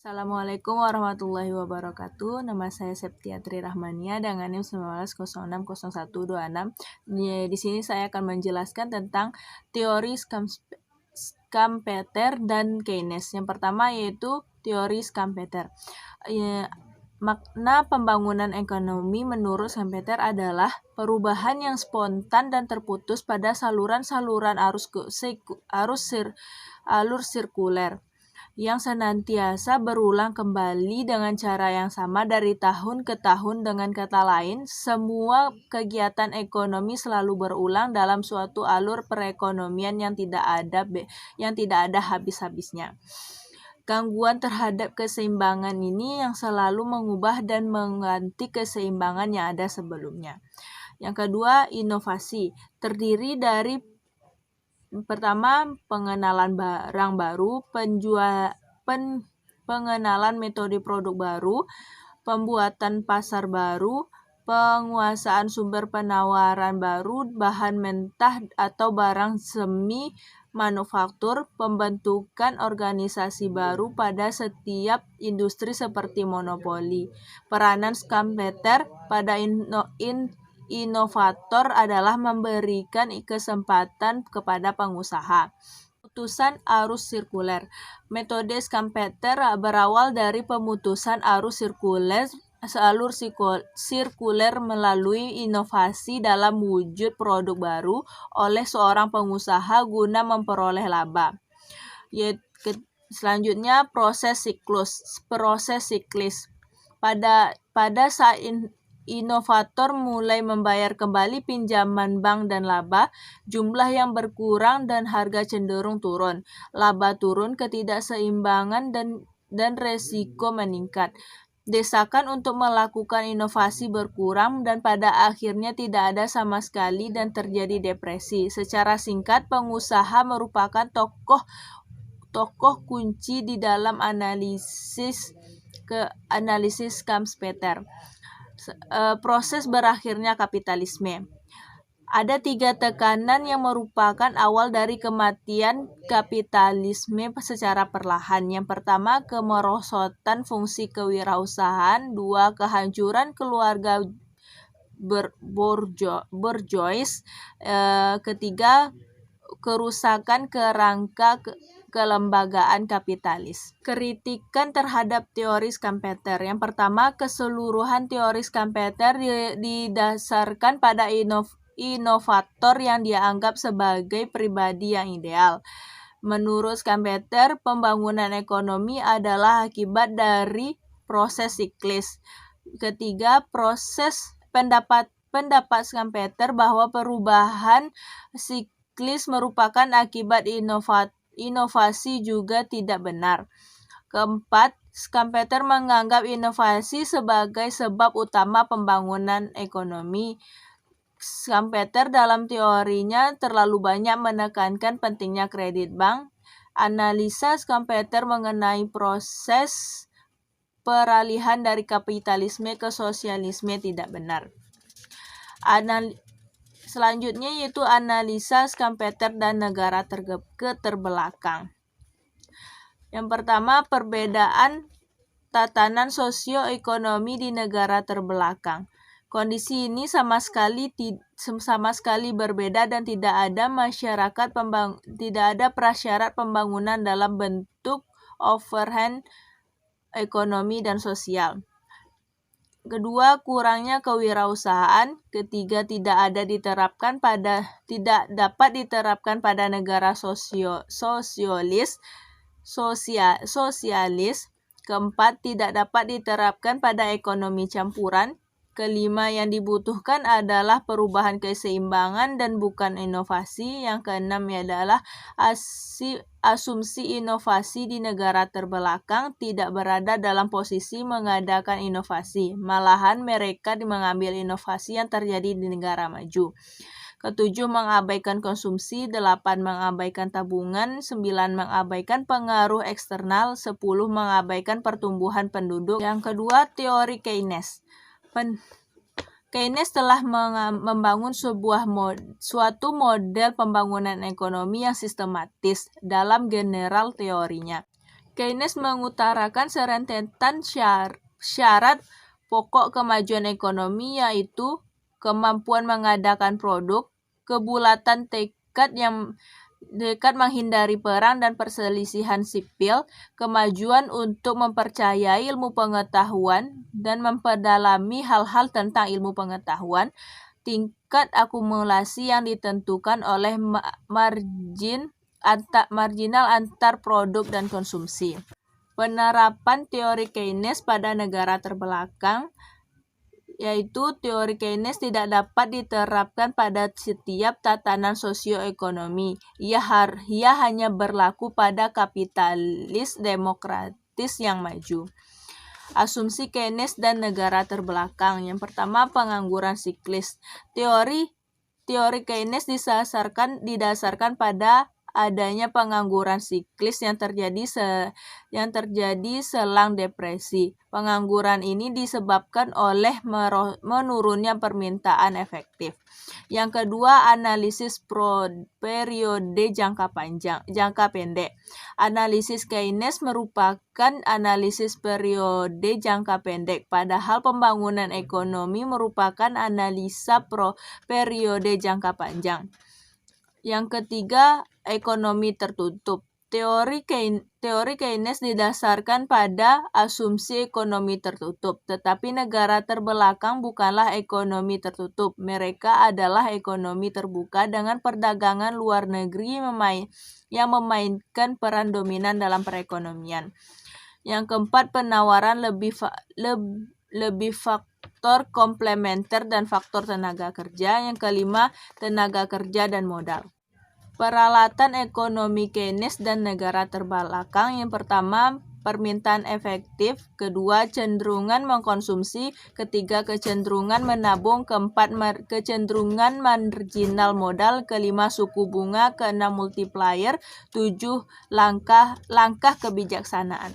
Assalamualaikum warahmatullahi wabarakatuh. Nama saya Septiatri Rahmania dengan NIM 19060126. Di sini saya akan menjelaskan tentang teori Schumpeter dan Keynes. Yang pertama yaitu teori Schumpeter. Makna pembangunan ekonomi menurut Schumpeter adalah perubahan yang spontan dan terputus pada saluran-saluran alur sirkuler yang senantiasa berulang kembali dengan cara yang sama dari tahun ke tahun. Dengan kata lain, semua kegiatan ekonomi selalu berulang dalam suatu alur perekonomian yang tidak ada habis-habisnya. Gangguan terhadap keseimbangan ini yang selalu mengubah dan mengganti keseimbangan yang ada sebelumnya. Yang kedua, inovasi. Terdiri dari pertama, pengenalan barang baru, pengenalan metode produk baru, pembuatan pasar baru, penguasaan sumber penawaran baru, bahan mentah atau barang semi manufaktur, pembentukan organisasi baru pada setiap industri seperti monopoli. Peranan Schumpeter pada inovator adalah memberikan kesempatan kepada pengusaha. Pemutusan arus sirkuler. Metode Schumpeter berawal dari pemutusan arus sirkuler melalui inovasi dalam wujud produk baru oleh seorang pengusaha guna memperoleh laba. Selanjutnya proses siklis. Pada saat inovator mulai membayar kembali pinjaman bank dan laba, jumlah yang berkurang dan harga cenderung turun. Laba turun, ketidakseimbangan dan resiko meningkat. Desakan untuk melakukan inovasi berkurang dan pada akhirnya tidak ada sama sekali dan terjadi depresi. Secara singkat, pengusaha merupakan tokoh kunci di dalam analisis Schumpeter. Proses berakhirnya kapitalisme. Ada 3 tekanan yang merupakan awal dari kematian kapitalisme secara perlahan. Yang pertama, kemerosotan fungsi kewirausahaan. 2, kehancuran keluarga bourgeois. Ketiga, kerusakan kerangka kelembagaan kapitalis. Kritikan terhadap teori Schumpeter. Yang pertama, keseluruhan teori Schumpeter didasarkan pada inovator yang dianggap sebagai pribadi yang ideal. Menurut Schumpeter, pembangunan ekonomi adalah akibat dari proses siklis. Ketiga, pendapat Schumpeter bahwa perubahan siklis merupakan akibat inovasi juga tidak benar. Keempat, Schumpeter menganggap inovasi sebagai sebab utama pembangunan ekonomi. Schumpeter dalam teorinya terlalu banyak menekankan pentingnya kredit bank. Analisa Schumpeter mengenai proses peralihan dari kapitalisme ke sosialisme tidak benar. Selanjutnya yaitu analisa Schumpeter dan negara keterbelakang. Yang pertama, perbedaan tatanan sosioekonomi di negara terbelakang. Kondisi ini sama sekali berbeda dan tidak ada prasyarat pembangunan dalam bentuk overhead ekonomi dan sosial. Kedua, kurangnya kewirausahaan. Ketiga, tidak dapat diterapkan pada negara sosialis. Keempat, tidak dapat diterapkan pada ekonomi campuran. Kelima, yang dibutuhkan adalah perubahan keseimbangan dan bukan inovasi. Yang keenam adalah asumsi inovasi di negara terbelakang tidak berada dalam posisi mengadakan inovasi. Malahan mereka mengambil inovasi yang terjadi di negara maju. Ketujuh, mengabaikan konsumsi. 8, mengabaikan tabungan. 9, mengabaikan pengaruh eksternal. 10, mengabaikan pertumbuhan penduduk. Yang kedua, teori Keynes. Keynes telah membangun suatu model pembangunan ekonomi yang sistematis dalam general teorinya. Keynes mengutarakan serentetan syarat pokok kemajuan ekonomi, yaitu kemampuan mengadakan produk, kebulatan tekad menghindari perang dan perselisihan sipil, kemajuan untuk mempercayai ilmu pengetahuan dan memperdalami hal-hal tentang ilmu pengetahuan, tingkat akumulasi yang ditentukan oleh marginal antar produk dan konsumsi. Penerapan teori Keynes pada negara terbelakang, yaitu teori Keynes tidak dapat diterapkan pada setiap tatanan sosioekonomi. Ia hanya berlaku pada kapitalis demokratis yang maju. Asumsi Keynes dan negara terbelakang. Yang pertama, pengangguran siklis. Teori Keynes didasarkan pada adanya pengangguran siklis yang terjadi selang depresi. Pengangguran ini disebabkan oleh menurunnya permintaan efektif. Yang kedua, analisis periode jangka pendek. Analisis Keynes merupakan analisis periode jangka pendek, padahal pembangunan ekonomi merupakan analisa periode jangka panjang. Yang ketiga, ekonomi tertutup. Teori Keynes didasarkan pada asumsi ekonomi tertutup, tetapi negara terbelakang bukanlah ekonomi tertutup. Mereka adalah ekonomi terbuka dengan perdagangan luar negeri yang memainkan peran dominan dalam perekonomian. Yang keempat, penawaran lebih faktor komplementer dan faktor tenaga kerja. Yang kelima, tenaga kerja dan modal. Peralatan ekonomi Keynes dan negara terbelakang. Yang pertama, permintaan efektif. Kedua, kecenderungan mengkonsumsi. Ketiga, kecenderungan menabung. Keempat, kecenderungan marginal modal. Kelima, suku bunga. Keenam, multiplier. 7, langkah kebijaksanaan.